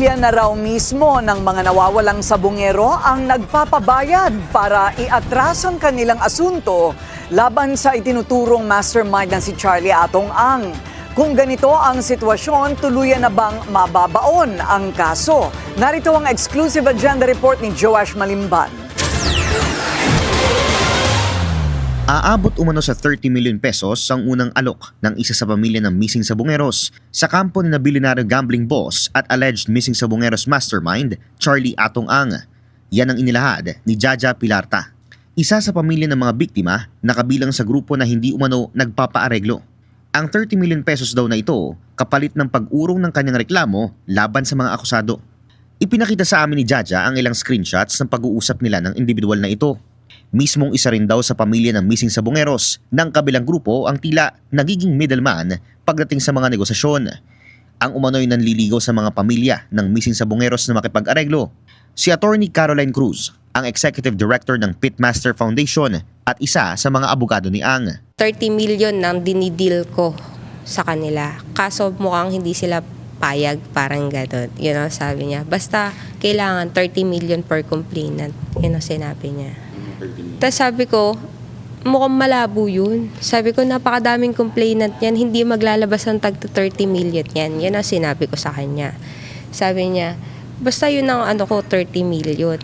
Pamilya na raw mismo ng mga nawawalang sabungero ang nagpapabayad para iatras ang kanilang asunto laban sa itinuturong mastermind na si Charlie Atong Ang. Kung ganito ang sitwasyon, tuluyan na bang mababaon ang kaso? Narito ang exclusive agenda report ni Joash Malimban. Aabot umano sa 30 million pesos ang unang alok ng isa sa pamilya ng missing sabungeros sa kampo ni na bilyonaryo gambling boss at alleged missing sabungeros mastermind, Charlie Atong Ang. Yan ang inilahad ni Jaja Pilarta, isa sa pamilya ng mga biktima na kabilang sa grupo na hindi umano nagpapaareglo. Ang 30 million pesos daw na ito kapalit ng pag-urong ng kanyang reklamo laban sa mga akusado. Ipinakita sa amin ni Jaja ang ilang screenshots ng pag-uusap nila ng individual na ito. Mismong isa rin daw sa pamilya ng missing sabungeros ng kabilang grupo ang tila nagiging middleman pagdating sa mga negosasyon. Ang umano'y nanliligaw sa mga pamilya ng missing sabungeros na makipag-areglo. Si Attorney Caroline Cruz, ang Executive Director ng Pitmaster Foundation at isa sa mga abogado ni Ang. 30 million nang dinidil ko sa kanila. Kaso mukhang hindi sila payag, parang gano'n. Yun ang sabi niya. Basta kailangan 30 million per complainant. Yun ang sinabi niya. Tapos sabi ko, mukhang malabo yun. Sabi ko, napakadaming complainant yan, hindi maglalabas ng tag to 30 million yan. Yan ang sinabi ko sa kanya. Sabi niya, basta yun ang 30 million.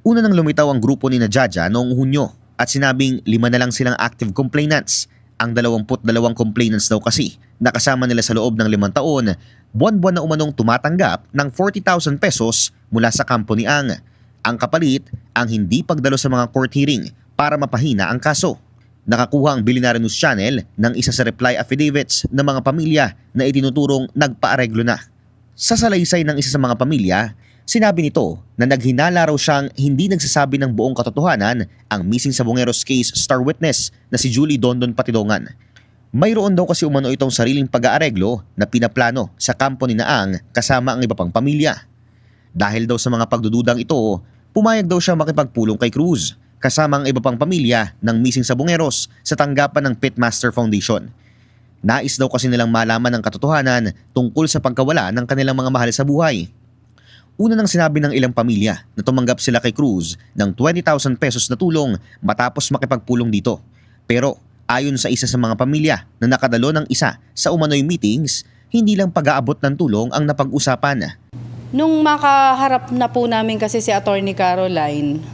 Una nang lumitaw ang grupo ni na Jaja noong Hunyo at sinabing 5 na lang silang active complainants. Ang 22 complainants daw kasi nakasama nila sa loob ng 5 taon, buwan-buwan na umanong tumatanggap ng 40,000 pesos mula sa kampo ni Ang. Ang kapalit, ang hindi pagdalo sa mga court hearing para mapahina ang kaso. Nakakuha ang Billionaire News Channel ng isa sa reply affidavits ng mga pamilya na itinuturong nagpaareglo na. Sa salaysay ng isa sa mga pamilya, sinabi nito na naghinala raw siyang hindi nagsasabi ng buong katotohanan ang missing sabungeros case star witness na si Julie Dondon Patidongan. Mayroon daw kasi umano itong sariling pag-aareglo na pinaplano sa kampo ni Naang kasama ang iba pang pamilya. Dahil daw sa mga pagdududang ito, pumayag daw siya makipagpulong kay Cruz kasama ang iba pang pamilya ng missing sabungeros sa tanggapan ng Pitmaster Foundation. Nais daw kasi nilang malaman ang katotohanan tungkol sa pagkawala ng kanilang mga mahal sa buhay. Una nang sinabi ng ilang pamilya na tumanggap sila kay Cruz ng 20,000 pesos na tulong matapos makipagpulong dito. Pero ayon sa isa sa mga pamilya na nakadalo ng isa sa umano'y meetings, hindi lang pag-aabot ng tulong ang napag-usapan. Nung makaharap na po namin kasi si Attorney Caroline,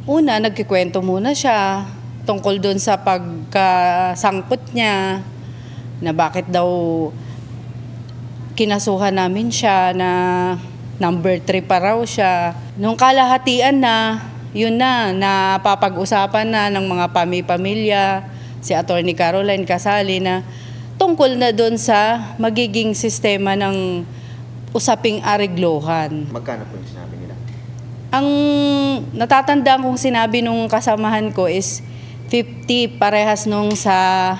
una nagkikwento muna siya tungkol doon sa pagkasangkot niya na bakit daw kinasuhan namin siya na number 3 pa raw siya. Nung kalahatian na, yun na, napapag-usapan na ng mga pamilya, si Attorney Caroline kasali na tungkol na doon sa magiging sistema ng usaping areglohan. Magkano po yung sinabi nila? Ang natatandaan kong sinabi nung kasamahan ko is 50 parehas nung sa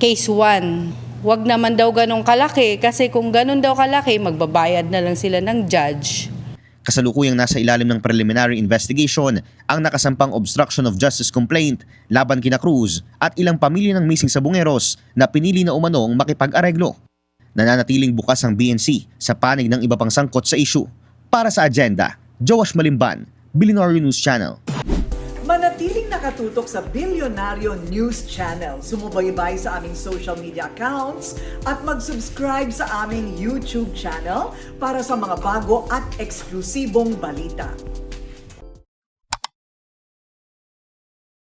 case 1. Wag naman daw ganong kalaki kasi kung ganon daw kalaki, magbabayad na lang sila ng judge. Kasalukuyang nasa ilalim ng preliminary investigation ang nakasampang obstruction of justice complaint laban kina Cruz at ilang pamilya ng missing sabungeros na pinili na umanong makipag-areglo. Nananatiling bukas ang BNC sa panig ng iba pang sangkot sa issue. Para sa agenda, Joash Malimban, Billionaire News Channel. Manatiling nakatutok sa Billionaire News Channel. Sumubaybay sa aming social media accounts at mag-subscribe sa aming YouTube channel para sa mga bago at eksklusibong balita.